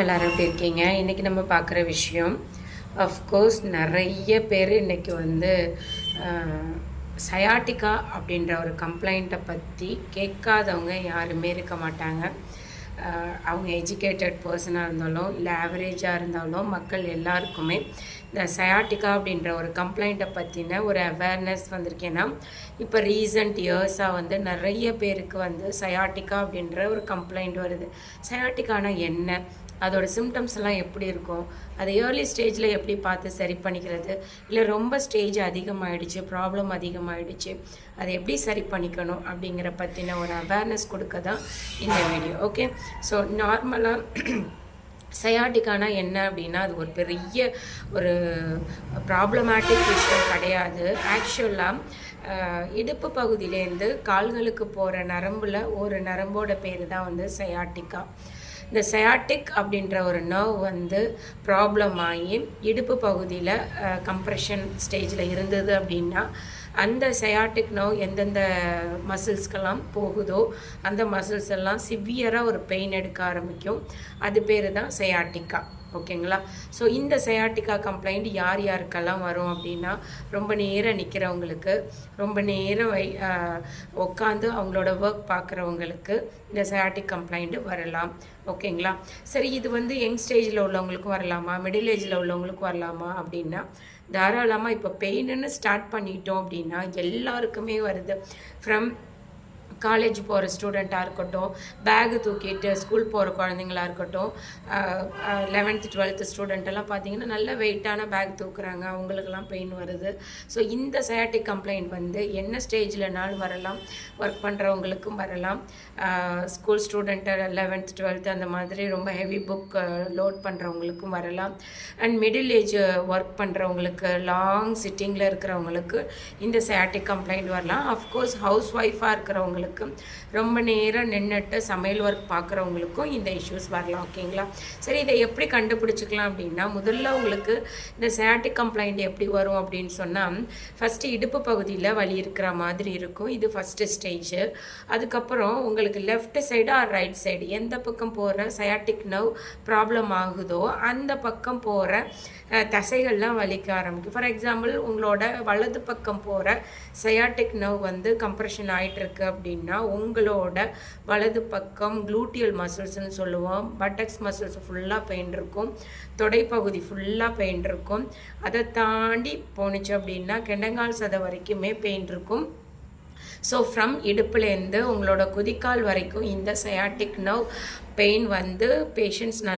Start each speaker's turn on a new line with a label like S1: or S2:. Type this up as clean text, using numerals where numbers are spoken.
S1: எல்லாரும் எப்படி இருக்கீங்க? இன்றைக்கி நம்ம பார்க்குற விஷயம் அஃப்கோர்ஸ் நிறைய பேர் இன்றைக்கி வந்து சயாட்டிக்கா அப்படின்ற ஒரு கம்ப்ளைண்ட்டை பற்றி கேட்காதவங்க யாருமே இருக்க மாட்டாங்க. அவங்க எஜுகேட்டட் பர்சனாக இருந்தாலும் இல்லை ஆவரேஜாக இருந்தாலும் மக்கள் எல்லாருக்குமே இந்த சயாட்டிக்கா அப்படின்ற ஒரு கம்ப்ளைண்ட்டை பற்றின ஒரு அவேர்னஸ் வந்திருக்கேன்னா இப்போ ரீசன்ட் இயர்ஸாக வந்து நிறைய பேருக்கு வந்து சயாட்டிக்கா அப்படின்ற ஒரு கம்ப்ளைண்ட் வருது. சயாட்டிக்கானா என்ன, அதோட சிம்டம்ஸ் எல்லாம் எப்படி இருக்கும், அதை ஏர்லி ஸ்டேஜில் எப்படி பார்த்து சரி பண்ணிக்கிறது, இல்லை ரொம்ப ஸ்டேஜ் அதிகமாகிடுச்சு, ப்ராப்ளம் அதிகமாகிடுச்சு, அதை எப்படி சரி பண்ணிக்கணும் அப்படிங்கிற பற்றின ஒரு அவேர்னஸ் கொடுக்க தான் இந்த வீடியோ. ஓகே, ஸோ நார்மலாக சயாட்டிக்கானா என்ன அப்படின்னா அது ஒரு பெரிய ஒரு ப்ராப்ளமேட்டிக் விஷயம் கிடையாது. ஆக்சுவலாக இடுப்பு பகுதியிலேருந்து கால்களுக்கு போகிற நரம்பில் ஒரு நரம்போட பேர் தான் வந்து சயாட்டிக்கா. இந்த சயாட்டிக் அப்படின்ற ஒரு நர்வ் வந்து ப்ராப்ளம் ஆகி இடுப்பு பகுதியில் கம்ப்ரெஷன் ஸ்டேஜில் இருந்தது அப்படின்னா அந்த சயாட்டிக் நர்வ் எந்தெந்த மசில்ஸ்க்கெல்லாம் போகுதோ அந்த மசில்ஸ் எல்லாம் சிவியராக ஒரு பெயின் எடுக்க ஆரம்பிக்கும். அது பேர் தான் சயாட்டிக்கா. ஓகேங்களா? ஸோ இந்த சயாட்டிக்கா கம்ப்ளைண்ட் யார் யாருக்கெல்லாம் வரும் அப்படின்னா ரொம்ப நேரம் நிற்கிறவங்களுக்கு, ரொம்ப நேரம் உட்காந்து அவங்களோட ஒர்க் பார்க்குறவங்களுக்கு இந்த சயாட்டிக் கம்ப்ளைண்ட்டு வரலாம். ஓகேங்களா? சரி, இது வந்து யங் ஸ்டேஜில் உள்ளவங்களுக்கும் வரலாமா, மிடில் ஏஜில் உள்ளவங்களுக்கும் வரலாமா அப்படின்னா தாராளமாக இப்போ பெயின்னு ஸ்டார்ட் பண்ணிட்டோம் அப்படின்னா எல்லாருக்குமே வருது. ஃப்ரம் காலேஜ் போகிற ஸ்டூடெண்ட்டாக இருக்கட்டும், பேகு தூக்கிட்டு ஸ்கூல் போகிற குழந்தைங்களா இருக்கட்டும், 11th 12th ஸ்டூடெண்ட்டெல்லாம் பார்த்தீங்கன்னா நல்ல வெயிட்டான பேக் தூக்குறாங்க, அவங்களுக்கெல்லாம் பெயின் வருது. ஸோ இந்த சயாட்டிக் கம்ப்ளைண்ட் வந்து என்ன ஸ்டேஜில்னாலும் வரலாம். ஒர்க் பண்ணுறவங்களுக்கும் வரலாம், ஸ்கூல் ஸ்டூடெண்ட்டு 11th 12th அந்த மாதிரி ரொம்ப ஹெவி புக் லோட் பண்ணுறவங்களுக்கும் வரலாம். அண்ட் மிடில் ஏஜ் ஒர்க் பண்ணுறவங்களுக்கு, லாங் சிட்டிங்கில் இருக்கிறவங்களுக்கு இந்த சயாட்டிக் கம்ப்ளைண்ட் வரலாம். அஃப்கோர்ஸ் ஹவுஸ் ஒய்ஃபாக இருக்கிறவங்களுக்கு, ரொம்ப நேரம் நின்றுட்டு சமையல் ஒர்க் பார்க்குறவங்களுக்கும் இந்த இஷ்யூஸ் வரலாம். ஓகேங்களா? சரி, இதை எப்படி கண்டுபிடிச்சிக்கலாம் அப்படின்னா முதல்ல உங்களுக்கு இந்த சயாட்டிக் கம்ப்ளைண்ட் எப்படி வரும் அப்படின்னு சொன்னால் ஃபஸ்ட்டு இடுப்பு பகுதியில் வலி இருக்கிற மாதிரி இருக்கும். இது ஃபஸ்ட்டு ஸ்டேஜ். அதுக்கப்புறம் உங்களுக்கு left side or right side எந்த பக்கம் போகிற சயாட்டிக் நர்வ் ப்ராப்ளம் ஆகுதோ அந்த பக்கம் போகிற தசைகள்லாம் வலிக்க ஆரம்பிக்கும். ஃபார் எக்ஸாம்பிள் உங்களோட வலது பக்கம் போகிற சயாட்டிக் நர்வ் வந்து கம்ப்ரெஷன் ஆகிட்டுருக்கு அப்படின்னா உங்களோட வலது பக்கம் க்ளூட்டியல் மசில்ஸ்ன்னு சொல்லுவோம், பட்டக்ஸ் மசில்ஸ் ஃபுல்லாக பெயின் இருக்கும், தொடைப்பகுதி ஃபுல்லாக பெயின் இருக்கும். அதை தாண்டி போணுச்சு அப்படின்னா கெண்டங்கால் சதை வரைக்குமே பெயின் இருக்கும். ஸோ ஃப்ரம் இடுப்புலேருந்து உங்களோட குதிக்கால் வரைக்கும் இந்த சயாட்டிக் நர்வ் பெயின் வந்து பேஷண்ட்ஸ்